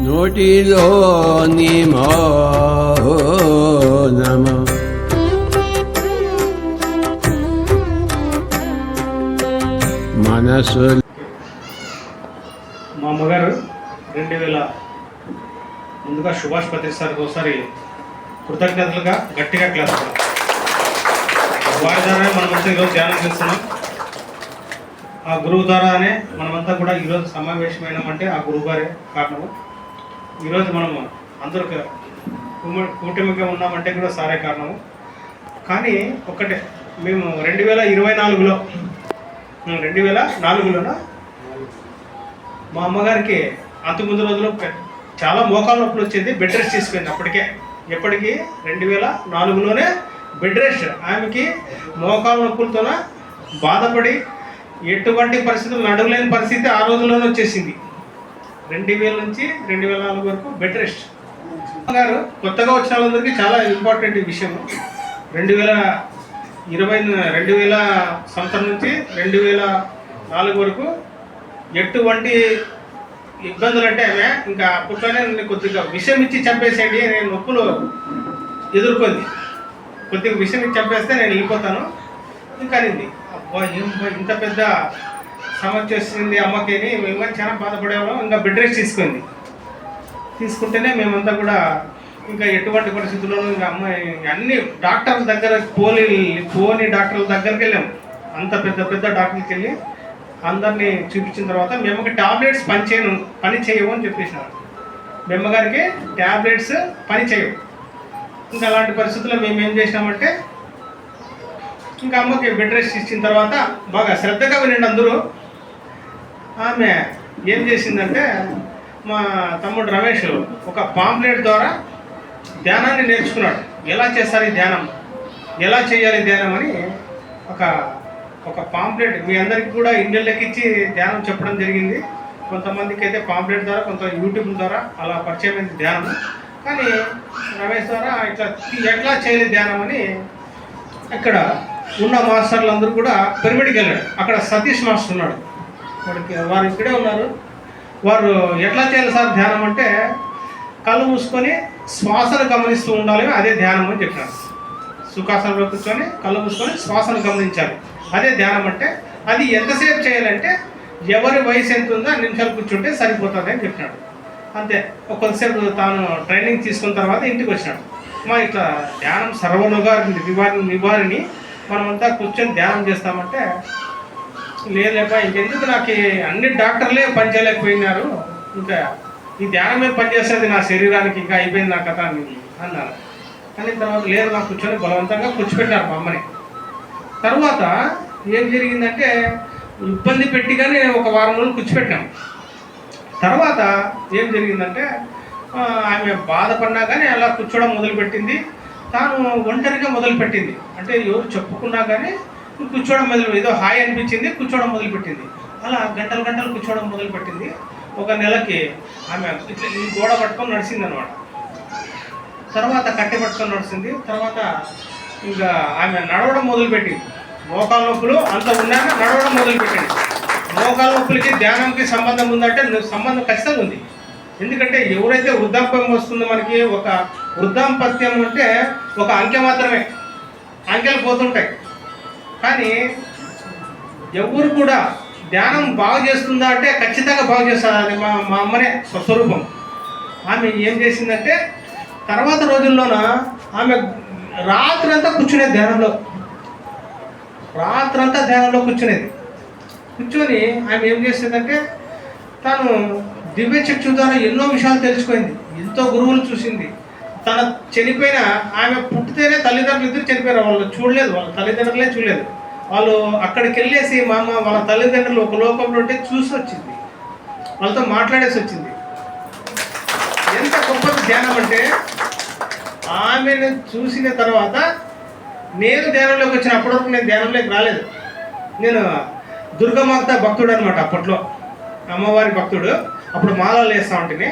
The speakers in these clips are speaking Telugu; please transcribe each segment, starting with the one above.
నోటిలోని మౌనము మనసు. మా అమ్మగారు 2000 ముందుగా సుభాష్ పత్రి సార్కి ఒకసారి కృతజ్ఞతలుగా గట్టిగా క్లాస్ వారి ద్వారానే మనమంతా ఈరోజు ధ్యానం చేస్తున్నాం. ఆ గురువు ద్వారానే మనమంతా కూడా ఈరోజు సమావేశమైనామంటే ఆ గురువు గారే కారణము. ఈరోజు మనము అందరూ కూటమిగా ఉన్నామంటే కూడా సారే కారణము. కానీ ఒక్కటే, మేము 2024లోన మా అమ్మగారికి అంతకుముందు రోజుల్లో చాలా మోకాలు నొప్పులు వచ్చేది, బెడ్ రెస్ట్ తీసుకుంది. ఎప్పటికీ 2004లోనే బెడ్ రెస్ట్. ఆమెకి మోకాలు నొప్పులతోన బాధపడి ఎటువంటి పరిస్థితులు నడవలేని పరిస్థితి ఆ రోజుల్లోనే వచ్చేసింది. 2000 నుంచి 2004 వరకు బెడ్ రెస్ట్. గారు కొత్తగా వచ్చిన వాళ్ళందరికీ చాలా ఇంపార్టెంట్ విషయం. 2000 సంవత్సరం నుంచి 2004 వరకు ఎటువంటి ఇబ్బందులు అంటే ఆమె ఇంకా అప్పట్లోనే కొద్దిగా విషయం ఇచ్చి చంపేసేయండి, నేను నొప్పులు ఎదుర్కొంది, కొద్దిగా విషయం ఇచ్చి చంపేస్తే నేను వెళ్ళిపోతాను ఇంకా అనింది. అబ్బా ఏం ఇంత పెద్ద సమస్య వచ్చింది అమ్మకి అని మేము చాలా బాధపడేవాళ్ళం. ఇంకా బెడ్ రెస్ట్ తీసుకుంటేనే మేమంతా కూడా ఇంకా ఎటువంటి పరిస్థితుల్లోనూ ఇంకా అమ్మాయి అన్ని డాక్టర్ల దగ్గర పోని డాక్టర్ల దగ్గరికి వెళ్ళాము. అంత పెద్ద డాక్టర్కి వెళ్ళి అందరినీ చూపించిన తర్వాత మేమకి టాబ్లెట్స్ పని చేయవు అని చెప్పేసినారు. మేమ్మగారికి టాబ్లెట్స్ పని చేయవు. ఇంకా అలాంటి పరిస్థితుల్లో మేము ఏం చేసినామంటే, ఇంకా అమ్మకి బెడ్ రెస్ట్ ఇచ్చిన తర్వాత బాగా శ్రద్ధగా వినండి అందరూ. ఆమె ఏం చేసిందంటే, మా తమ్ముడు రమేష్ ఒక పాంప్లెట్ ద్వారా ధ్యానాన్ని నేర్చుకున్నాడు. ఎలా చేస్తారు ఈ ధ్యానం, ఎలా చేయాలి ధ్యానం అని ఒక పాంప్లెట్ మీ అందరికీ కూడా ఇండియన్లోకి ఇచ్చి ధ్యానం చెప్పడం జరిగింది. కొంతమందికి అయితే పాంప్లెట్ ద్వారా, కొంత యూట్యూబ్ ద్వారా అలా పరిచయమైంది ధ్యానం. కానీ రమేష్ ద్వారా ఎట్లా చేయాలి ధ్యానం అని ఇక్కడ ఉన్న మాస్టర్లు అందరూ కూడా పిరమిడ్కి వెళ్ళాడు. అక్కడ సతీష్ మాస్టర్ ఉన్నాడు, వారు ఇక్కడే ఉన్నారు. వారు ఎట్లా చేయాలి సార్ ధ్యానం అంటే, కళ్ళు మూసుకొని శ్వాసను గమనిస్తూ ఉండాలి, అదే ధ్యానం అని చెప్పినాడు. సుఖాసనంలో కూర్చొని కళ్ళు మూసుకొని శ్వాసను గమనించాలి, అదే ధ్యానం అంటే. అది ఎంతసేపు చేయాలంటే ఎవరి వయసు ఎంత ఉందో 5 నిమిషాలు కూర్చుంటే సరిపోతుంది అని చెప్పినాడు. అంతే. కొద్దిసేపు తాను ట్రైనింగ్ తీసుకున్న తర్వాత ఇంటికి వచ్చినాడు. ఇట్లా ధ్యానం సర్వలోగా నివారిని మనమంతా కూర్చొని ధ్యానం చేస్తామంటే, లేపా ఇంకెందుకు, నాకు అన్ని డాక్టర్లే పని చేయలేకపోయినారు, ఇంకా ఈ ధ్యానం మీద పనిచేస్తుంది నా శరీరానికి, ఇంకా అయిపోయింది నా కథ అని అన్నారు. కానీ తర్వాత లేదు, నాకు కూర్చొని బలవంతంగా కూర్చోపెట్టారు మా అమ్మని. తర్వాత ఏం జరిగిందంటే, ఇబ్బంది పెట్టిగానే ఒక వారం రోజులు కూర్చోపెట్టాము. తర్వాత ఏం జరిగిందంటే, ఆమె బాధపడినా కానీ అలా కూర్చోవడం మొదలుపెట్టింది. తాను ఒంటరిగా మొదలుపెట్టింది. అంటే ఎవరు చెప్పుకున్నా కానీ కూర్చోవడం ఏదో హాయ్ అనిపించింది, కూర్చోవడం మొదలుపెట్టింది. అలా గంటలు కూర్చోవడం మొదలుపెట్టింది. ఒక నెలకి ఆమె ఇట్లా ఈ గోడ పట్టుకొని నడిచింది అనమాట. తర్వాత కట్టె పట్టుకొని నడిచింది. తర్వాత ఇంకా ఆమె నడవడం మొదలుపెట్టింది. మోకాల నొప్పులు అంత ఉన్నాక నడవడం మొదలుపెట్టింది. మోకాల నొప్పులకి ధ్యానంకి సంబంధం ఉందంటే సంబంధం ఖచ్చితంగా ఉంది. ఎందుకంటే ఎవరైతే వృద్ధాప్యం వస్తుందో మనకి, ఒక వృద్ధాంపత్యం అంటే ఒక అంకె మాత్రమే, అంకెలు పోతుంటాయి. కానీ ఎవరు కూడా ధ్యానం బాగు చేస్తుందా అంటే ఖచ్చితంగా బాగు చేస్తారు. అది మా అమ్మనే స్వస్వరూపం. ఆమె ఏం చేసిందంటే, తర్వాత రోజుల్లోన ఆమె రాత్రంతా కూర్చునేది ధ్యానంలో, కూర్చొని ఆమె ఏం చేసేదంటే, తాను దివ్య చక్షు ద్వారా ఎన్నో విషయాలు తెలుసుకుంది, ఎంతో గురువులు చూసింది. తన చనిపోయిన ఆమె పుట్టితేనే తల్లిదండ్రులు ఇద్దరు చనిపోయారు, వాళ్ళు చూడలేదు, వాళ్ళ తల్లిదండ్రులే చూడలేదు. వాళ్ళు అక్కడికి వెళ్ళేసి మా అమ్మ వాళ్ళ తల్లిదండ్రులు ఒక లోకంలో ఉంటే చూసి వచ్చింది, వాళ్ళతో మాట్లాడేసి వచ్చింది. ఎంత గొప్ప ధ్యానం అంటే, ఆమెను చూసిన తర్వాత నేను ధ్యానంలోకి వచ్చిన అప్పటి వరకు నేను ధ్యానంలోకి రాలేదు. నేను దుర్గమాత భక్తుడు అనమాట, అప్పట్లో అమ్మవారి భక్తుడు. అప్పుడు మాలలు వేస్తూ ఉంటుంది.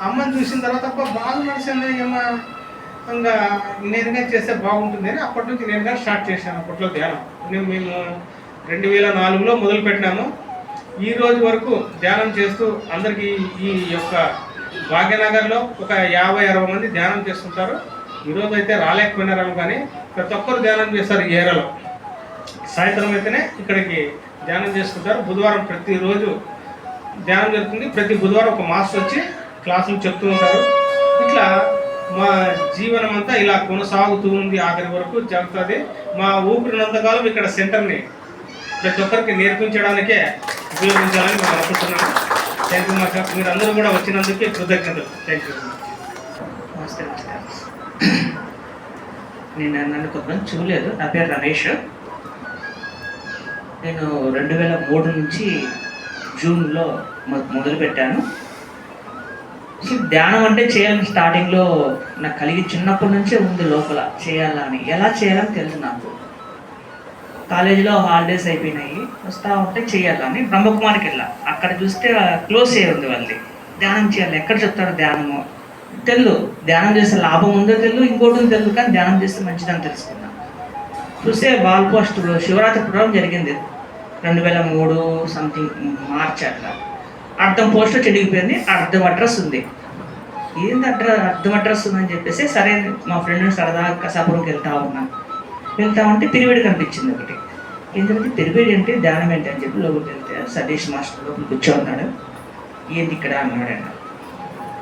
అమ్మని చూసిన తర్వాత అబ్బా బాగా నడిచింది అమ్మ, ఇంకా నేనుగా చేస్తే బాగుంటుంది అని అప్పటి నుంచి నేనుగా స్టార్ట్ చేశాను అప్పట్లో ధ్యానం. మేము 2004లో మొదలు పెట్టినాము. ఈ రోజు వరకు ధ్యానం చేస్తూ అందరికీ ఈ యొక్క భాగ్యనగర్లో ఒక 50-60 మంది ధ్యానం చేస్తుంటారు. ఈరోజు అయితే రాలేకపోయినారేమో, కానీ ప్రతి ఒక్కరు ధ్యానం చేస్తారు. ఈ ఏరియాలో సాయంత్రం అయితేనే ఇక్కడికి ధ్యానం చేసుకుంటారు. బుధవారం ప్రతిరోజు ధ్యానం జరుగుతుంది. ప్రతి బుధవారం ఒక మాస్టర్ వచ్చి క్లాసులు చెప్తూ ఉంటారు. ఇట్లా మా జీవనం అంతా ఇలా కొనసాగుతూ ఉంది, ఆఖరి వరకు జరుగుతుంది. మా ఊపిరినంతకాలం ఇక్కడ సెంటర్ని ప్రతి ఒక్కరికి నేర్పించడానికే ఉపయోగించాలని మేము అనుకుంటున్నాము. థ్యాంక్ యూ మాస్టర్, మీరు అందరూ కూడా వచ్చినందుకు కృతజ్ఞతలు. Thank you. నమస్తే నమస్కారం. నన్ను కొంతమంది చూడలేదు. నా పేరు రమేష్. నేను 2003 నుంచి జూన్లో మొదలుపెట్టాను. ధ్యానం అంటే చేయాలని స్టార్టింగ్లో నాకు కలిగి చిన్నప్పటి నుంచే ఉంది లోపల చేయాలని. ఎలా చేయాలని తెలుసు నాకు. కాలేజీలో హాలిడేస్ అయిపోయినాయి, వస్తూ ఉంటే చేయాలని బ్రహ్మకుమారికి వెళ్ళా. అక్కడ చూస్తే క్లోజ్ అయ్యి ఉంది వాళ్ళది. ధ్యానం చేయాలి, ఎక్కడ చెప్తారు ధ్యానము తెలు, ధ్యానం చేస్తే లాభం ఉందో తెలు, ఇంకోటి తెలుసు, కానీ ధ్యానం చేస్తే మంచిదని తెలుసుకున్నా. చూస్తే వాల్ పోస్ట్ శివరాత్రి ప్రోగ్రాం జరిగింది 2003 సంథింగ్ మార్చ్ అట్లా. అర్థం పోస్ట్ చెడిగిపోయింది, అర్థం అడ్రస్ ఉంది. ఏంది అర్థం అడ్రస్ ఉందని చెప్పేసి సరే మా ఫ్రెండ్ సరదాగా కసాపురంకి వెళ్తా ఉంటే పిరివేడి కనిపించింది ఒకటి. ఏంటంటే పిరివేడి అంటే ధ్యానం ఏంటి అని చెప్పి లోపలికి వెళ్తే సతీష్ మాస్టర్ లోపల కూర్చోన్నాడు. ఏంది ఇక్కడ అన్నాడు ఆయన.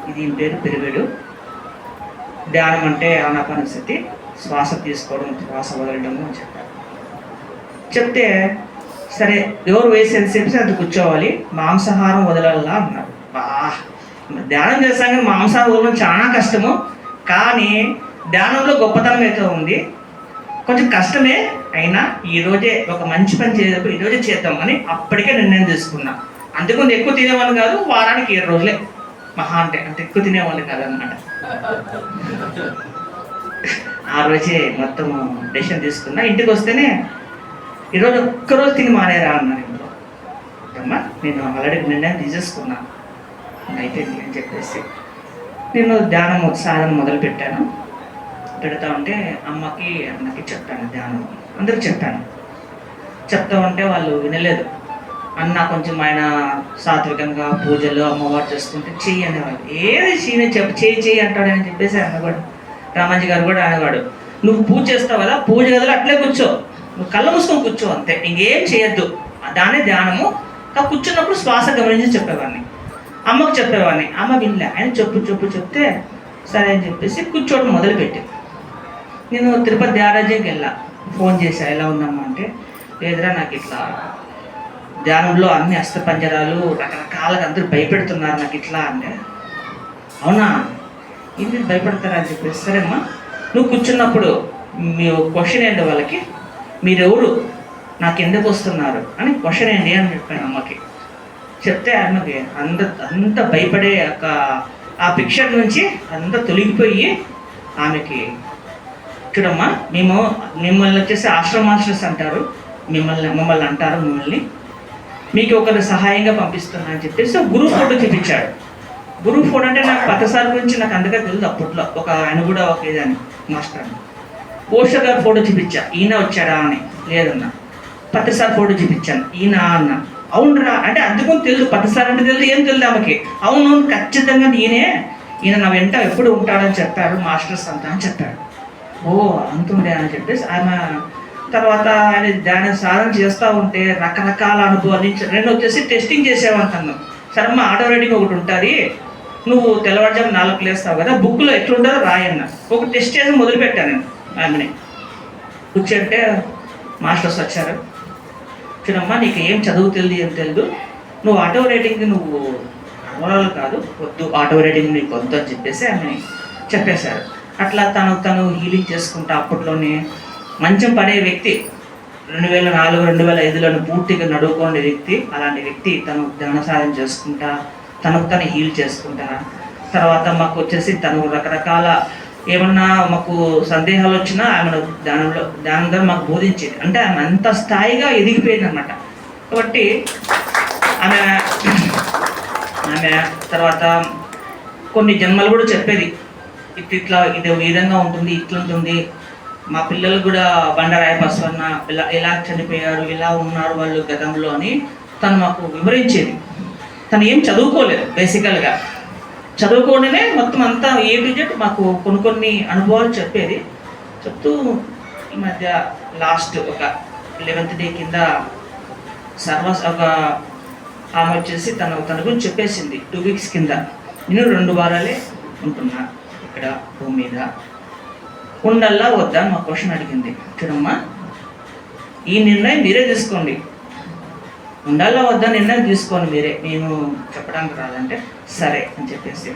ఇది పేరు పిరివేడు. ధ్యానం అంటే ఆనాపానసతి, శ్వాస తీసుకోవడం శ్వాస వదలడం అని చెప్పారు. చెప్తే సరే ఎవరు వయసు ఎంతసేపు అది కూర్చోవాలి, మాంసాహారం వదలాలా అన్నారు. ధ్యానం చేస్తాం కానీ మాంసాహారం వదలడం చాలా కష్టము, కానీ ధ్యానంలో గొప్పతనం అయితే ఉంది. కొంచెం కష్టమే అయినా ఈరోజే ఒక మంచి పని చేసేటప్పుడు ఈరోజే చేద్దాం అని అప్పటికే నిర్ణయం తీసుకున్నా. అంతకుముందు ఎక్కువ తినేవాళ్ళు కాదు, వారానికి 7 రోజులే మహా అంటే అంత ఎక్కువ తినేవాళ్ళు కాదనమాట. ఆ రోజే మొత్తం డెసిషన్ తీసుకున్నా. ఇంటికి వస్తేనే ఈరోజు ఒక్కరోజు తిని మానేరా అన్నారు ఇంట్లో. అమ్మా నేను ఆల్రెడీ నిర్ణయం తీసేసుకున్నా, అయిపోయింది అని చెప్పేసి నేను ధ్యానం సాధన మొదలు పెట్టాను. పెడతా ఉంటే అమ్మకి అన్నకి చెప్పాను ధ్యానం, అందరికి చెప్పాను. చెప్తా ఉంటే వాళ్ళు వినలేదు. అన్న కొంచెం ఆయన సాత్వికంగా పూజలు అమ్మవారు చేసుకుంటే చెయ్యి అనేవాడు. ఏది చెయ్యి అంటాడని చెప్పేసి అన్నవాడు. రామాజీ గారు కూడా అనేవాడు, నువ్వు పూజ చేస్తావు కదా, పూజ గదిలో అట్లే కూర్చో, నువ్వు కళ్ళు మూసుకొని కూర్చో అంతే, ఇంకేం చేయొద్దు, దానే ధ్యానము. కూర్చున్నప్పుడు శ్వాస గమనించి చెప్పేవాడిని. అమ్మకు చెప్పేవాడిని, అమ్మ వినలే. ఆయన చెప్తే సరే అని చెప్పేసి కూర్చోవడం మొదలుపెట్టి నేను తిరుపతి ధ్యానరాజ్యంకి వెళ్ళా. ఫోన్ చేశా, ఎలా ఉందమ్మా అంటే, లేదురా నాకు ఇట్లా ధ్యానంలో అన్ని అస్థిపంజరాలు రకరకాలుగా అందరూ భయపెడుతున్నారు నాకు ఇట్లా అంటే. అవునా, ఇది భయపడతారా అని చెప్పేసి సరేమ్మా నువ్వు కూర్చున్నప్పుడు మీ క్వశ్చన్ ఏంటి వాళ్ళకి, మీరెవరు, నాకు ఎందుకు వస్తున్నారు అని క్వశ్చన్ ఏంటి అని చెప్పాను అమ్మకి. చెప్తే ఆమెకి అంత భయపడే ఆ పిక్చర్ నుంచి అంత తొలగిపోయి ఆమెకి, చూడమ్మా మిమ్మల్ని వచ్చేసి ఆశ్రమ మాస్టర్స్ అంటారు, మమ్మల్ని అంటారు, మీకు ఒకరు సహాయంగా పంపిస్తున్నా అని చెప్పేసి గురువు ఫోటో చూపించాడు. గురువు ఫోటో అంటే నాకు పతసారి గురించి నాకు అందుకే తెలియదు అప్పట్లో. ఆయన కూడా ఒక ఇదని మాస్టర్ అని. పోస్టర్ గారు ఫోటో చూపించా, ఈయన వచ్చాడా అని. లేదన్నా. పత్రిసారి ఫోటో చూపించాను, ఈయన అన్న. అవునరా అంటే అందుకని తెలుసు, పత్రిసారి అంటే తెలుసు, ఏం తెలియదు ఆమెకి. అవును ఖచ్చితంగా ఈయన నా వెంట ఎప్పుడు ఉంటాడని చెప్పారు మాస్టర్స్ అంతా అని చెప్పాడు. ఓ అంతుండే అని చెప్పేసి ఆమె తర్వాత ఆయన దాని సాధన చేస్తూ ఉంటే రకరకాల అనుభవాలు. రెండు వచ్చేసి టెస్టింగ్ చేసేవాళ్ళను. సరమ్మ ఆటో రైడింగ్ ఒకటి ఉంటుంది, నువ్వు తెల్లవారుజాము 4 లేస్తావు కదా, బుక్లో ఎట్లుంటారో రాయన్న. ఒక టెస్ట్ చేసి మొదలుపెట్టాను నేను ఆమెని. కూర్చుంటే మాస్టర్స్ వచ్చారు. చూడమ్మా నీకు ఏం చదువు తెలియదు, ఏం తెలియదు, నువ్వు ఆటో రైడింగ్ నువ్వు అమరాలు కాదు, వద్దు, ఆటో రైడింగ్ నీకు వద్దు అని చెప్పేసి ఆమెని చెప్పేశారు. అట్లా తను హీలింగ్ చేసుకుంటా అప్పట్లోనే మంచం పడే వ్యక్తి, 2004, 2005లోనే పూర్తిగా నడువుకోండే వ్యక్తి. అలాంటి వ్యక్తి తను ధ్యాన సాధన చేసుకుంటా తనకు తను హీల్ చేసుకుంటా. తర్వాత మాకు వచ్చేసి తను రకరకాల ఏమన్నా మాకు సందేహాలు వచ్చినా ఆమె ధ్యానం ద్వారా మాకు బోధించేది. అంటే ఆమె అంత స్థాయిగా ఎదిగిపోయింది అనమాట. కాబట్టి ఆమె ఆమె తర్వాత కొన్ని జన్మలు కూడా చెప్పేది, ఇట్లా ఇది ఈ విధంగా ఉంటుంది, ఇట్లా ఉంటుంది. మా పిల్లలు కూడా బండరాయ బసవన్న ఇలా చనిపోయారు, ఇలా ఉన్నారు వాళ్ళు గతంలో అని తను మాకు వివరించేది. తను ఏం చదువుకోలేదు, బేసికల్గా చదువుకోవడమే మొత్తం అంతా ఏ టు జెడ్ మాకు కొన్ని అనుభవాలు చెప్పేది. చెప్తూ ఈ మధ్య లాస్ట్ ఒక 11th డే కింద ఒక ఆమె వచ్చేసి తన గురించి చెప్పేసింది. 2 weeks కింద నేను 2 వారాలే ఉంటున్నా ఇక్కడ భూమి మీద, ఉండల్లా వద్దా మా క్వశ్చన్ అడిగింది. చూడమ్మా, ఈ నిర్ణయం మీరే తీసుకోండి, ఉండాలా వద్దా నిర్ణయం తీసుకోండి మీరే, నేను చెప్పడానికి రాదంటే సరే అని చెప్పేసి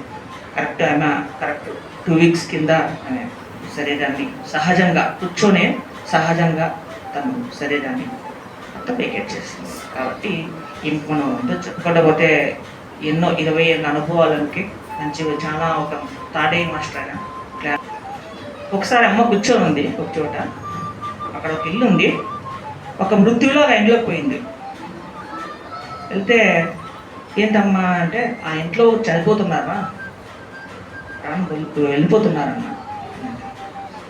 కరెక్ట్ 2 weeks కింద ఆమె శరీరాన్ని సహజంగా కూర్చొనే సహజంగా తను శరీరాన్ని అంతా పేకెట్ చేసింది. కాబట్టి మనం చెప్పుకుంటూ పోతే ఎన్నో 20 ఏళ్ళ అనుభవాలకి మంచిగా చాలా ఒక తాడే మాస్టర్ అయినా. ఒకసారి అమ్మ కూర్చొని ఉంది ఒక చోట, అక్కడ ఒక ఇల్లు ఉంది, ఒక మృత్యులో ఆ ఇంట్లోకి పోయింది. వెళ్తే ఏంటమ్మా అంటే ఆ ఇంట్లో చనిపోతున్నారా, వెళ్ళిపోతున్నారన్న.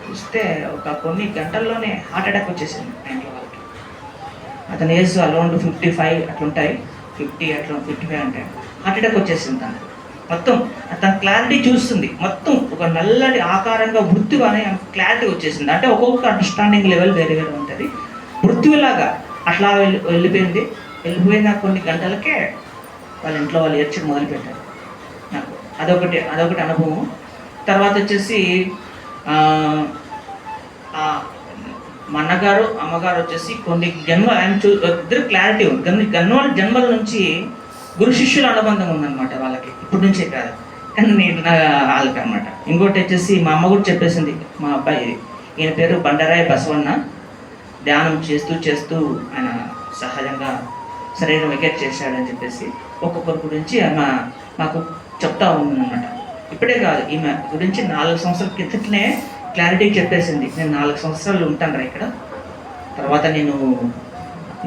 చూస్తే ఒక కొన్ని గంటల్లోనే హార్ట్ అటాక్ వచ్చేసింది ఆ ఇంట్లో వాళ్ళకి. అతని ఏజ్ అరౌండ్ 55 అట్లుంటాయి, 50 అట్లా 55 అంటే హార్ట్ అటాక్ వచ్చేసింది. తను మొత్తం తన క్లారిటీ చూస్తుంది, మొత్తం ఒక నల్లటి ఆకారంగా మృత్యు అనే క్లారిటీ వచ్చేసింది. అంటే ఒక్కొక్క అండర్స్టాండింగ్ లెవెల్ వేరే వేరే ఉంటుంది. మృత్యులాగా అట్లా వెళ్ళిపోయిన కొన్ని గంటలకే వాళ్ళ ఇంట్లో వాళ్ళు ఏడ్చడం మొదలుపెట్టారు. నాకు అదొకటి అనుభవం. తర్వాత వచ్చేసి మా అన్నగారు అమ్మగారు వచ్చేసి కొన్ని ఇద్దరు క్లారిటీ ఉంది. జన్మల నుంచి గురు శిష్యుల అనుబంధం ఉందన్నమాట వాళ్ళకి, ఇప్పటి నుంచే కాదు, కానీ నేను వాళ్ళకి అనమాట. ఇంకోటి వచ్చేసి మా అమ్మ కూడా చెప్పేసింది, మా అబ్బాయి ఈయన పేరు బండరాయ బసవన్న, ధ్యానం చేస్తూ ఆయన సహజంగా శరీరం వెకేట్ చేశాడని చెప్పేసి ఒక్కొక్కరి గురించి ఆమె మాకు చెప్తా ఉందన్నమాట. ఇప్పుడే కాదు, ఈమె గురించి 4 సంవత్సరాల క్రితనే క్లారిటీ చెప్పేసింది. నేను 4 సంవత్సరాలు ఉంటాను రా ఇక్కడ, తర్వాత నేను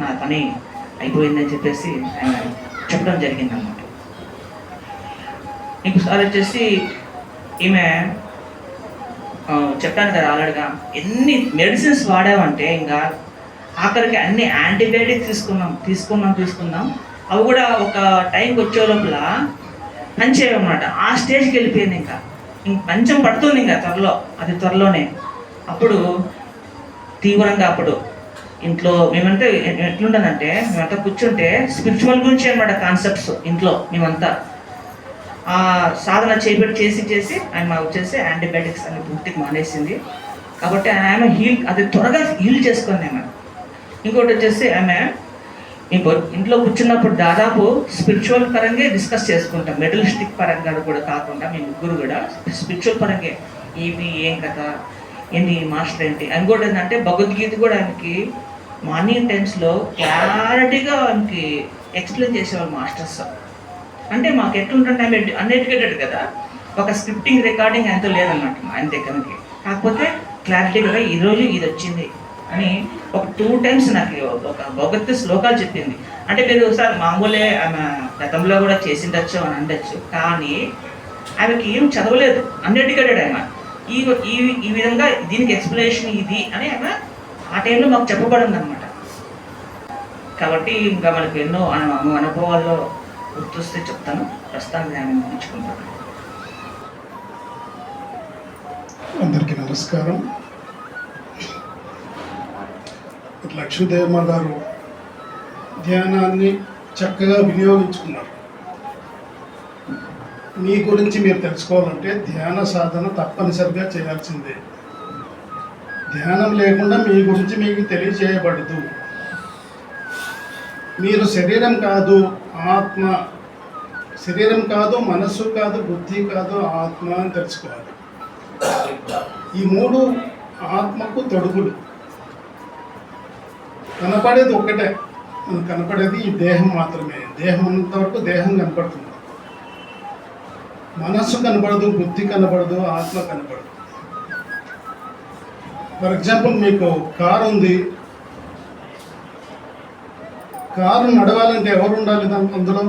నా పని అయిపోయిందని చెప్పేసి ఆయన చెప్పడం జరిగిందన్నమాట. ఇంకోసారి వచ్చేసి ఈమె చెప్పాను కదా ఆల్రెడీగా, ఎన్ని మెడిసిన్స్ వాడామంటే ఇంకా ఆఖరికి అన్ని యాంటీబయాటిక్స్ తీసుకున్నాం. అవి కూడా ఒక టైంకి వచ్చే లోపల పనిచేయమన్నమాట. ఆ స్టేజ్కి వెళ్ళిపోయింది. ఇంకా మంచం పడుతుంది ఇంకా త్వరలోనే. అప్పుడు తీవ్రంగా అప్పుడు ఇంట్లో మేమంతా ఎట్లుంటుందంటే, మేమంతా కూర్చుంటే స్పిరిచువల్ గురించి అనమాట కాన్సెప్ట్స్ ఇంట్లో. మేమంతా ఆ సాధన చేసి ఆమె వచ్చేసి యాంటీబయాటిక్స్ అని పూర్తిగా మానేసింది. కాబట్టి ఆమె త్వరగా హీల్ చేసుకుంది ఆమె. ఇంకోటి వచ్చేసి ఆమె ఇంట్లో కూర్చున్నప్పుడు దాదాపు స్పిరిచువల్ పరంగా డిస్కస్ చేసుకుంటాం, మెటలిస్టిక్ పరంగా కూడా కాకుండా మేము ముగ్గురు కూడా స్పిరిచువల్ పరంగా ఏం కథ ఏంటి మాస్టర్ ఏంటి. ఇంకోటి ఏంటంటే భగవద్గీత కూడా ఆయనకి మార్నింగ్ టైమ్స్లో క్లారిటీగా ఆయనకి ఎక్స్ప్లెయిన్ చేసేవాళ్ళు మాస్టర్స్. అంటే మాకు ఎట్లుంటుంటే ఆమె అన్ఎడ్యుకేటెడ్ కదా, ఒక స్క్రిప్టింగ్ రికార్డింగ్ ఆయనతో లేదన్నమాట ఆయన దగ్గరికి. కాకపోతే క్లారిటీగా ఈరోజు ఇది వచ్చింది అని ఒక 2 times నాకు ఒక భగవద్గీత శ్లోకాలు చెప్పింది. అంటే మీరు ఒకసారి మామూలే ఆమె గతంలో కూడా చేసిండొచ్చు అని అనొచ్చు, కానీ ఆమెకి ఏం చదవలేదు, అన్ఎడ్యుకేటెడ్ ఆమె. ఈ విధంగా దీనికి ఎక్స్ప్లెనేషన్ ఇది అని ఆమె ఆ టైంలో మాకు చెప్పబడింది అనమాట. కాబట్టి ఇంకా మనకు ఎన్నో అనుభవాల్లో గుర్తొస్తే చెప్తాను, ప్రస్తుతానికి ఆమె ముగించుకుంటాను. అందరికీ నమస్కారం. లక్ష్మీదేవమ్మ గారు ధ్యానాన్ని చక్కగా వినియోగించుకున్నారు. మీ గురించి మీరు తెలుసుకోవాలంటే ధ్యాన సాధన తప్పనిసరిగా చేయాల్సిందే. ధ్యానం లేకుండా మీ గురించి మీకు తెలియజేయబడదు. మీరు శరీరం కాదు, ఆత్మ. శరీరం కాదు, మనస్సు కాదు, బుద్ధి కాదు, ఆత్మ అని తెలుసుకోవాలి. ఈ 3 ఆత్మకు తొడుగులు. కనపడేది ఒక్కటే, మనకు కనపడేది ఈ దేహం మాత్రమే. దేహం ఉన్నంతవరకు దేహం కనపడుతుంది, మనస్సు కనపడదు, బుద్ధి కనపడదు, ఆత్మ కనపడదు. ఫర్ ఎగ్జాంపుల్ మీకు కారు ఉంది, కారు నడవాలంటే ఎవరు ఉండాలి అందులో?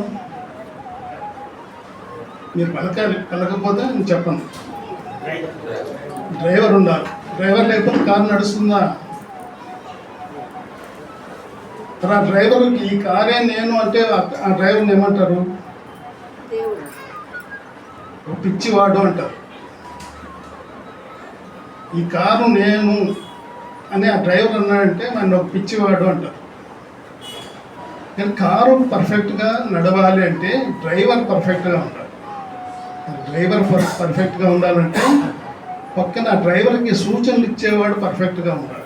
మీరు పలకాలి, పలకపోతే నేను చెప్పను. డ్రైవర్ ఉండాలి. డ్రైవర్ లేకపోతే కారు నడుస్తుందా? మరి ఆ డ్రైవర్కి ఈ కారే నేను అంటే ఆ డ్రైవర్ని ఏమంటారు? పిచ్చివాడు అంటారు. ఈ కారు నేను అని ఆ డ్రైవర్ అన్నాడంటే మన ఒక పిచ్చివాడు అంటారు. కానీ కారు పర్ఫెక్ట్గా నడవాలి అంటే డ్రైవర్ పర్ఫెక్ట్గా ఉండాలి. డ్రైవర్ పర్ఫెక్ట్గా ఉండాలంటే పక్కన డ్రైవర్కి సూచనలు ఇచ్చేవాడు పర్ఫెక్ట్గా ఉండాలి.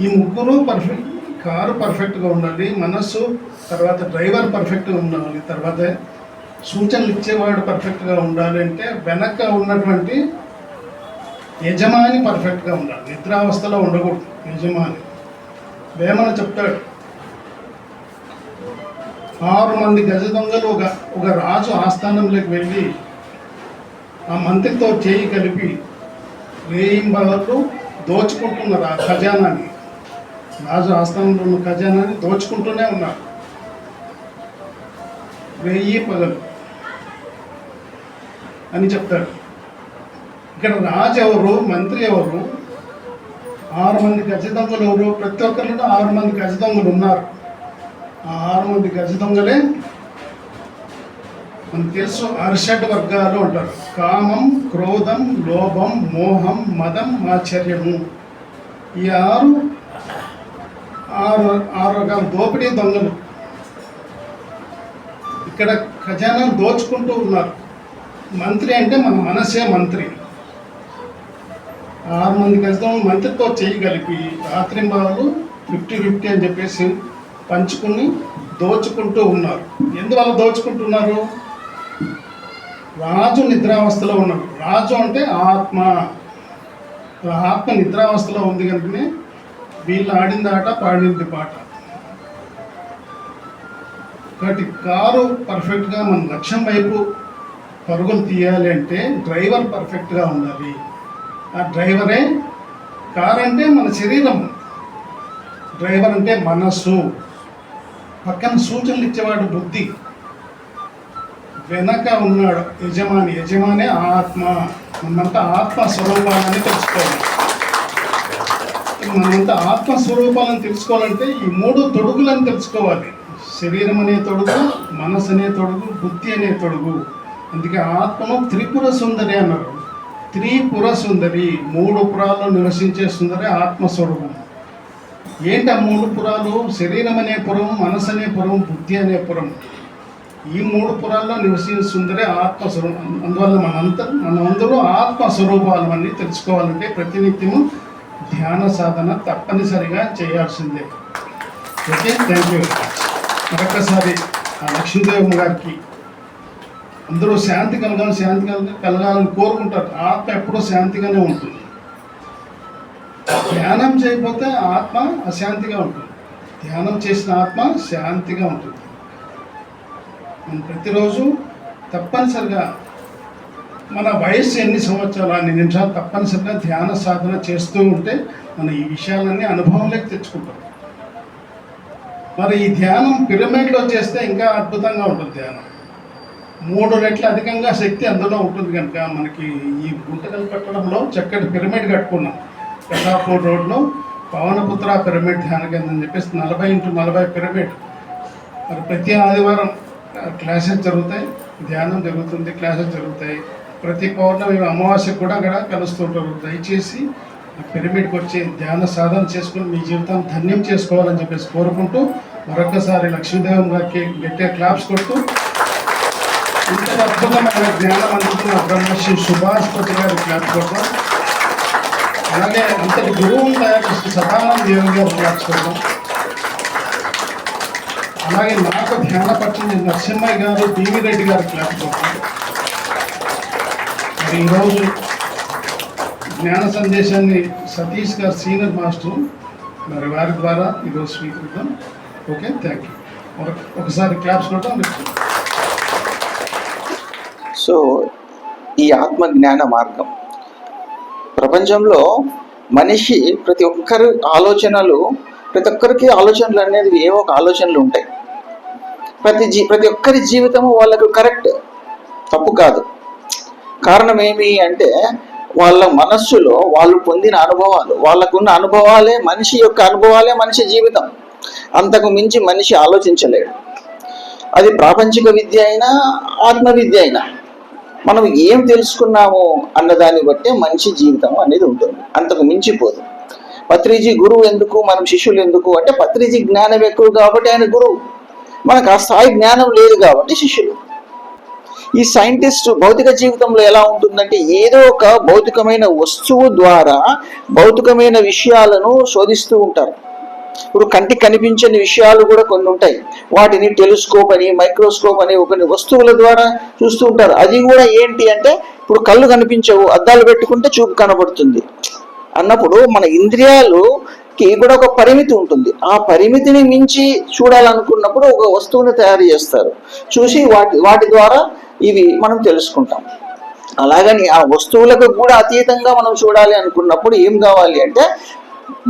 ఈ ముగ్గురు పర్ఫెక్ట్. కారు పర్ఫెక్ట్గా ఉండాలి, మనస్సు, తర్వాత డ్రైవర్ పర్ఫెక్ట్గా ఉండాలి, తర్వాత సూచనలు ఇచ్చేవాడు పర్ఫెక్ట్గా ఉండాలి. అంటే వెనక ఉన్నటువంటి యజమాని పర్ఫెక్ట్గా ఉండాలి. నిద్రావస్థలో ఉండకూడదు యజమాని. వేమన చెప్తాడు, 6 మంది గజ దొంగలు ఒక రాజు ఆస్థానంలోకి వెళ్ళి ఆ మంత్రితో చేయి కలిపి రేయింబగళ్ళు దోచుకుంటున్నారు ఆ ఖజానాన్ని. రాజు ఆస్థానంలో ఉన్న ఖజానాన్ని దోచుకుంటూనే ఉన్నారు రేయి పగలు అని చెప్తాడు. ఇక్కడ రాజు ఎవరు, మంత్రి ఎవరు, 6 మంది గజ దొంగలు ఎవరు? ప్రతి ఒక్కరిలో 6 మంది గజ దొంగలు ఉన్నారు. ఆ 6 మంది గజ దొంగలే మనకు తెలుసు అరిషడ్ వర్గాలు అంటారు. కామం, క్రోధం, లోభం, మోహం, మదం, ఆశ్చర్యము. ఈ ఆరు రకాల దోపిడీ దొంగలు ఇక్కడ ఖజానాను దోచుకుంటూ ఉన్నారు. మంత్రి అంటే మన మనసే మంత్రి. 6 మంది గజదొంగలు మంత్రితో చేయి కలిపి రాత్రింబాలు 50-50 అని చెప్పేసి పంచుకుని దోచుకుంటూ ఉన్నారు. ఎందువల్ల దోచుకుంటున్నారు? రాజు నిద్రావస్థలో ఉన్నాడు. రాజు అంటే ఆత్మ. ఆత్మ నిద్రావస్థలో ఉంది కనుకనే వీళ్ళు ఆడింది ఆట, పాడింది పాట. కాబట్టి కారు పర్ఫెక్ట్గా మన లక్ష్యం వైపు పరుగులు తీయాలి అంటే డ్రైవర్ పర్ఫెక్ట్గా ఉండాలి. ఆ డ్రైవరే. కారు అంటే మన శరీరం, డ్రైవర్ అంటే మనస్సు, పక్కన సూచనలు ఇచ్చేవాడు బుద్ధి, వెనక ఉన్నాడు యజమాని. యజమానే ఆత్మ. మనంతా ఆత్మస్వరూపాలని తెలుసుకోవాలి. మనంతా ఆత్మస్వరూపాలను తెలుసుకోవాలంటే ఈ 3 తొడుగులను తెలుసుకోవాలి. శరీరం అనే తొడుగు, మనసు అనే తొడుగు, బుద్ధి అనే తొడుగు. అందుకే ఆత్మను త్రిపుర సుందరి అన్నారు. త్రిపుర సుందరి, 3 పురాల్లో నివసించే సుందరి ఆత్మస్వరూపం. ఏంటి ఆ 3 పురాలు? శరీరం అనే పురం, మనసు అనే పురం, బుద్ధి అనే పురం. ఈ 3 పురాల్లో నివసించే సుందరి ఆత్మస్వరూపం. అందువల్ల మనందరూ ఆత్మస్వరూపాలు అన్నీ తెలుసుకోవాలంటే ప్రతినిత్యము ధ్యాన సాధన తప్పనిసరిగా చేయాల్సిందే. Okay, thank you. మరొకసారి ఆ లక్ష్మీదేవి గారికి అందరూ శాంతి కలగాలని కోరుకుంటారు. ఆత్మ ఎప్పుడూ శాంతిగానే ఉంటుంది. ధ్యానం చేయకపోతే ఆత్మ అశాంతిగా ఉంటుంది. ధ్యానం చేసిన ఆత్మ శాంతిగా ఉంటుంది. మనం ప్రతిరోజు తప్పనిసరిగా మన వయస్సు ఎన్ని సంవత్సరాలు, అన్ని నిమిషాలు తప్పనిసరిగా ధ్యాన సాధన చేస్తూ ఉంటే మనం ఈ విషయాలన్నీ అనుభవంలోకి తెచ్చుకుంటాం. మరి ఈ ధ్యానం పిరమిడ్లో చేస్తే ఇంకా అద్భుతంగా ఉంటుంది. ధ్యానం 3 రెట్లు అధికంగా శక్తి అందులో ఉంటుంది కనుక మనకి ఈ గుంటకల్ కట్టడంలో చక్కటి పిరమిడ్ కట్టుకున్నాం. కసాపూర్ రోడ్లో పవనపుత్ర పిరమిడ్ ధ్యాన కేంద్రం అని చెప్పేసి 40x40 పిరమిడ్. మరి ప్రతి ఆదివారం క్లాసెస్ జరుగుతాయి, ధ్యానం జరుగుతుంది, క్లాసెస్ జరుగుతాయి. ప్రతి పౌర్ణమి అమావాస్యకు కూడా అక్కడ కలుస్తుంటారు. దయచేసి పిరమిడ్కి వచ్చి ధ్యాన సాధన చేసుకుని మీ జీవితాన్ని ధన్యం చేసుకోవాలని చెప్పేసి కోరుకుంటూ మరొకసారి లక్ష్మీదేవం గారికి గట్టిగా క్లాప్స్ కొడుతూ ఇంత అద్భుతమైన జ్ఞానం అందుతున్న బ్రహ్మశ్రీ సుభాష్పతి గారి క్లాప్స్ కొడతాం. అలాగే అంతటి గురువుని తయారు చేసిన సదానంద దేవి గారు క్లాప్స్ కొడతాం. అలాగే నాకు ధ్యాన పట్టిన నరసింహయ్య గారు, డివి రెడ్డి గారు క్లాప్స్ కొడతాం. మరి ఈరోజు జ్ఞాన సందేశాన్ని సతీష్ గారు సీనియర్ మాస్టర్, మరి వారి ద్వారా ఈరోజు స్వీకరిద్దాం. Okay, thank you. ఒకసారి క్లాప్స్ కొట్టడం. సో ఈ ఆత్మ జ్ఞాన మార్గం ప్రపంచంలో మనిషి ప్రతి ఒక్కరికి ఆలోచనలు అనేది ఏవో ఒక ఆలోచనలు ఉంటాయి. ప్రతి ఒక్కరి జీవితము వాళ్ళకు కరెక్ట్, తప్పు కాదు. కారణం ఏమి అంటే వాళ్ళ మనస్సులో వాళ్ళు పొందిన అనుభవాలు, వాళ్ళకున్న అనుభవాలే మనిషి యొక్క అనుభవాలే మనిషి జీవితం. అంతకు మించి మనిషి ఆలోచించలేడు. అది ప్రాపంచిక విద్య అయినా ఆత్మ విద్య అయినా మనం ఏం తెలుసుకున్నాము అన్నదాన్ని బట్టే మనిషి జీవితం అనేది ఉంటుంది, అంతకు మించిపోదు. పత్రిజీ గురువు ఎందుకు, మనం శిష్యులు ఎందుకు అంటే పత్రిజీ జ్ఞానం ఎక్కువ కాబట్టి ఆయన గురువు, మనకు ఆ స్థాయి జ్ఞానం లేదు కాబట్టి శిష్యులు. ఈ సైంటిస్ట్ భౌతిక జీవితంలో ఎలా ఉంటుందంటే ఏదో ఒక భౌతికమైన వస్తువు ద్వారా భౌతికమైన విషయాలను శోధిస్తూ ఉంటారు. ఇప్పుడు కంటికి కనిపించని విషయాలు కూడా కొన్ని ఉంటాయి, వాటిని టెలిస్కోప్ అని మైక్రోస్కోప్ అని కొన్ని వస్తువుల ద్వారా చూస్తూ ఉంటారు. అది కూడా ఏంటి అంటే ఇప్పుడు కళ్ళు కనిపించవు, అద్దాలు పెట్టుకుంటే చూపు కనబడుతుంది అన్నప్పుడు మన ఇంద్రియాలుకి కూడా ఒక పరిమితి ఉంటుంది. ఆ పరిమితిని మించి చూడాలనుకున్నప్పుడు ఒక వస్తువుని తయారు చేస్తారు, చూసి వాటి ద్వారా ఇవి మనం తెలుసుకుంటాం. అలాగని ఆ వస్తువులకు కూడా అతీతంగా మనం చూడాలి అనుకున్నప్పుడు ఏం కావాలి అంటే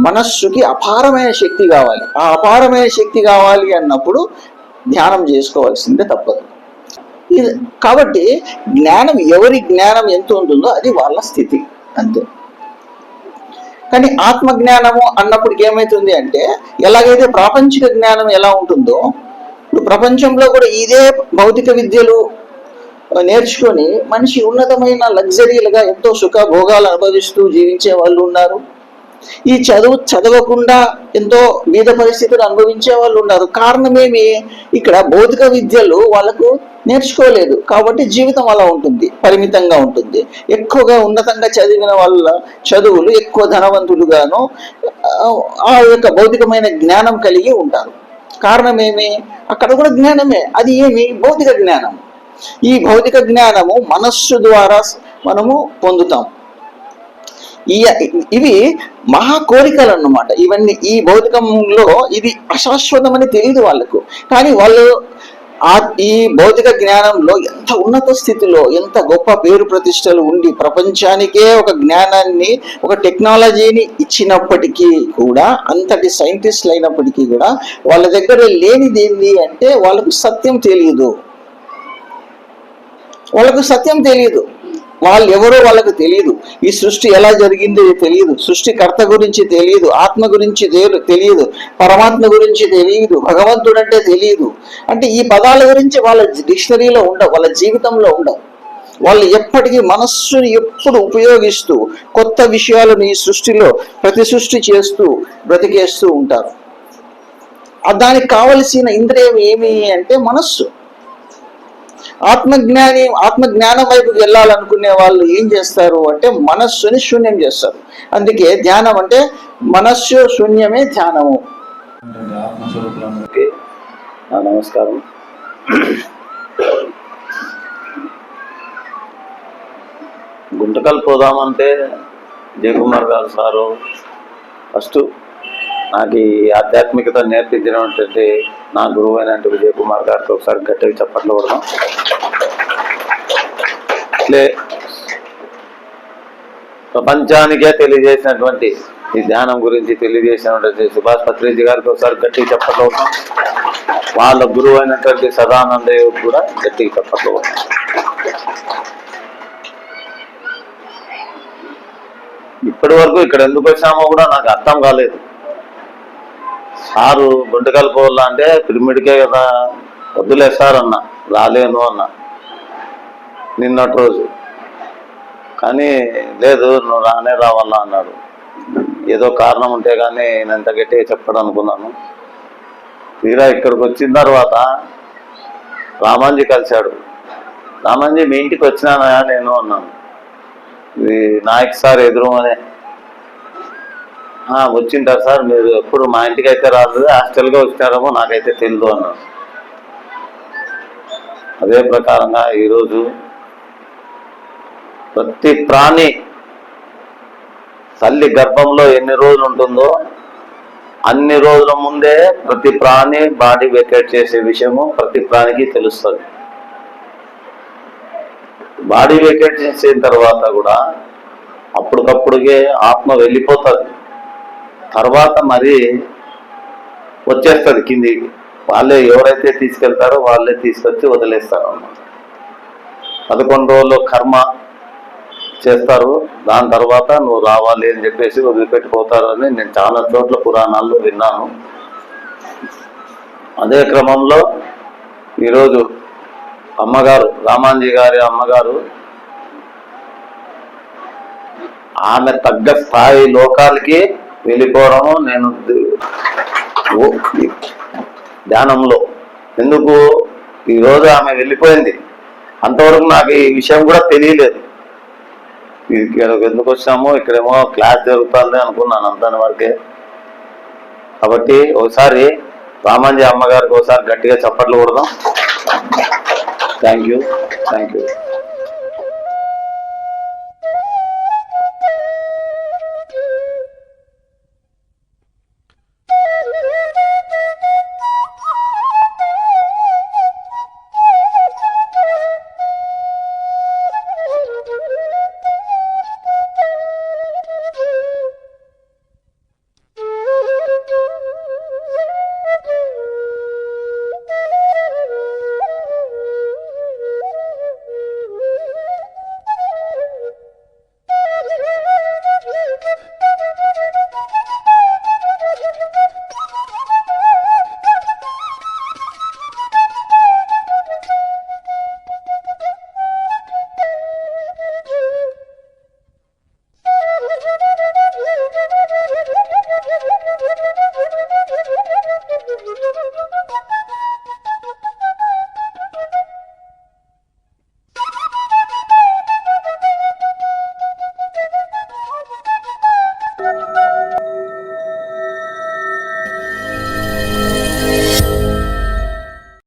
మనస్సుకి అపారమైన శక్తి కావాలి. ఆ అపారమైన శక్తి కావాలి అన్నప్పుడు ధ్యానం చేసుకోవాల్సిందే, తప్పదు. కాబట్టి ఎవరి జ్ఞానం ఎంత ఉంటుందో అది వాళ్ళ స్థితి, అంతే. కానీ ఆత్మ జ్ఞానము అన్నప్పటికి ఏమవుతుంది అంటే ఎలాగైతే ప్రాపంచిక జ్ఞానం ఎలా ఉంటుందో ఇప్పుడు ప్రపంచంలో కూడా ఇదే భౌతిక విద్యలు నేర్చుకొని మనిషి ఉన్నతమైన లగ్జరీలుగా ఎంతో సుఖ భోగాలు అనుభవిస్తూ జీవించే వాళ్ళు ఉన్నారు. ఈ చదవకుండా ఎంతో బీద పరిస్థితులు అనుభవించే వాళ్ళు ఉన్నారు. కారణమేమి, ఇక్కడ భౌతిక విద్యలు వాళ్ళకు నేర్చుకోలేదు కాబట్టి జీవితం అలా ఉంటుంది, పరిమితంగా ఉంటుంది. ఎక్కువగా ఉన్నతంగా చదివిన వాళ్ళ చదువులు ఎక్కువ ధనవంతులుగాను ఆ యొక్క భౌతికమైన జ్ఞానం కలిగి ఉంటారు. కారణమేమి, అక్కడ కూడా జ్ఞానమే, అది ఏమి భౌతిక జ్ఞానం. ఈ భౌతిక జ్ఞానము మనస్సు ద్వారా మనము పొందుతాం. ఇవి మహా కోరికలు అన్నమాట. ఇవన్నీ ఈ భౌతికంలో ఇది అశాశ్వతమని తెలియదు వాళ్ళకు. కానీ వాళ్ళు ఈ భౌతిక జ్ఞానంలో ఎంత ఉన్నత స్థితిలో ఎంత గొప్ప పేరు ప్రతిష్టలు ఉండి ప్రపంచానికే ఒక జ్ఞానాన్ని ఒక టెక్నాలజీని ఇచ్చినప్పటికీ కూడా, అంతటి సైంటిస్టులు అయినప్పటికీ కూడా వాళ్ళ దగ్గర లేనిది ఏంటి అంటే వాళ్ళకు సత్యం తెలియదు. వాళ్ళు ఎవరో వాళ్ళకు తెలియదు. ఈ సృష్టి ఎలా జరిగిందో తెలియదు, సృష్టికర్త గురించి తెలియదు, ఆత్మ గురించి తెలియదు, పరమాత్మ గురించి తెలియదు, భగవంతుడు అంటే తెలియదు. అంటే ఈ పదాల గురించి వాళ్ళ డిక్షనరీలో ఉండవు, వాళ్ళ జీవితంలో ఉండవు. వాళ్ళు ఎప్పటికీ మనస్సుని ఎప్పుడు ఉపయోగిస్తూ కొత్త విషయాలను ఈ సృష్టిలో సృష్టి చేస్తూ బ్రతికేస్తూ ఉంటారు. దానికి కావలసిన ఇంద్రియం ఏమి అంటే మనస్సు. ఆత్మజ్ఞానం వైపు వెళ్ళాలనుకునే వాళ్ళు ఏం చేస్తారు అంటే మనస్సుని శూన్యం చేస్తారు. అందుకే ధ్యానం అంటే మనస్సు శూన్యమే ధ్యానము. ఆత్మస్వరూపులందరికీ నమస్కారం. గుంటకల్ పోదామంటే జయకుమార్ గారు సారు ఫస్ట్ నాకు ఈ ఆధ్యాత్మికత నేర్పించినటువంటి నా గురువు అయినటువంటి జయకుమార్ గారికి ఒకసారి గట్టిగా చప్పట్లు కొడదాం. అట్లే ప్రపంచానికే తెలియజేసినటువంటి ఈ ధ్యానం గురించి తెలియజేసినటువంటి సుభాష్ పత్రిజీ గారికి ఒకసారి గట్టిగా చప్పట్లు కొడదాం. వాళ్ళ గురువు అయినటువంటి సదానందయ్య కూడా గట్టిగా చప్పట్లు కొడదాం. ఇప్పటి వరకు ఇక్కడ ఎందుకు వచ్చామో కూడా నాకు అర్థం కాలేదు. సారు గుంటకల్ పోవాలా అంటే పిరమిడ్కే కదా, వద్దులే సార్ అన్న, రాలేను అన్న నిన్నటి రోజు. కానీ లేదు, నువ్వు రావాలా అన్నాడు. ఏదో కారణం ఉంటే కానీ నేను ఎంత గట్టిగా చెప్పడం అనుకున్నాను. తీరా ఇక్కడికి వచ్చిన తర్వాత రామాంజీ కలిశాడు. రామాంజీ మీ ఇంటికి వచ్చినానా నేను అన్నాను. ఇది నాయక్ సార్ ఎదురుమనే వచ్చింటారు సార్, మీరు ఎప్పుడు మా ఇంటికి అయితే రాలేదు, హాస్టల్గా వచ్చినారేమో నాకైతే తెలియదు అన్నాడు. అదే ప్రకారంగా ఈరోజు ప్రతి ప్రాణి తల్లి గర్భంలో ఎన్ని రోజులు ఉంటుందో అన్ని రోజుల ముందే ప్రతి ప్రాణి బాడీ వెకేట్ చేసే విషయము ప్రతి ప్రాణికి తెలుస్తుంది. బాడీ వెకేట్ చేసిన తర్వాత కూడా అప్పటికప్పుడుకే ఆత్మ వెళ్ళిపోతుంది, తర్వాత మరి వచ్చేస్తుంది కిందికి. వాళ్ళే ఎవరైతే తీసుకెళ్తారో వాళ్ళే తీసుకొచ్చి వదిలేస్తారు అన్నమాట. 11 రోజులు కర్మ చేస్తారు, దాని తర్వాత నువ్వు రావాలి అని చెప్పేసి వదిలిపెట్టిపోతారని నేను చాలా చోట్ల పురాణాల్లో విన్నాను. అదే క్రమంలో ఈరోజు అమ్మగారు, రామాంజీ గారి అమ్మగారు, ఆమె తగ్గ స్థాయి లోకాలకి వెళ్ళిపోవడము నేను ధ్యానంలో. ఎందుకు ఈరోజు ఆమె వెళ్ళిపోయింది, అంతవరకు నాకు ఈ విషయం కూడా తెలియలేదు. ఎందుకు వచ్చామో, ఇక్కడేమో క్లాస్ జరుగుతుంది అనుకున్నాను అంతని వరకే. కాబట్టి ఒకసారి రామాంజీ అమ్మగారికి ఒకసారి గట్టిగా చప్పట్లు కొడదాం. Thank you.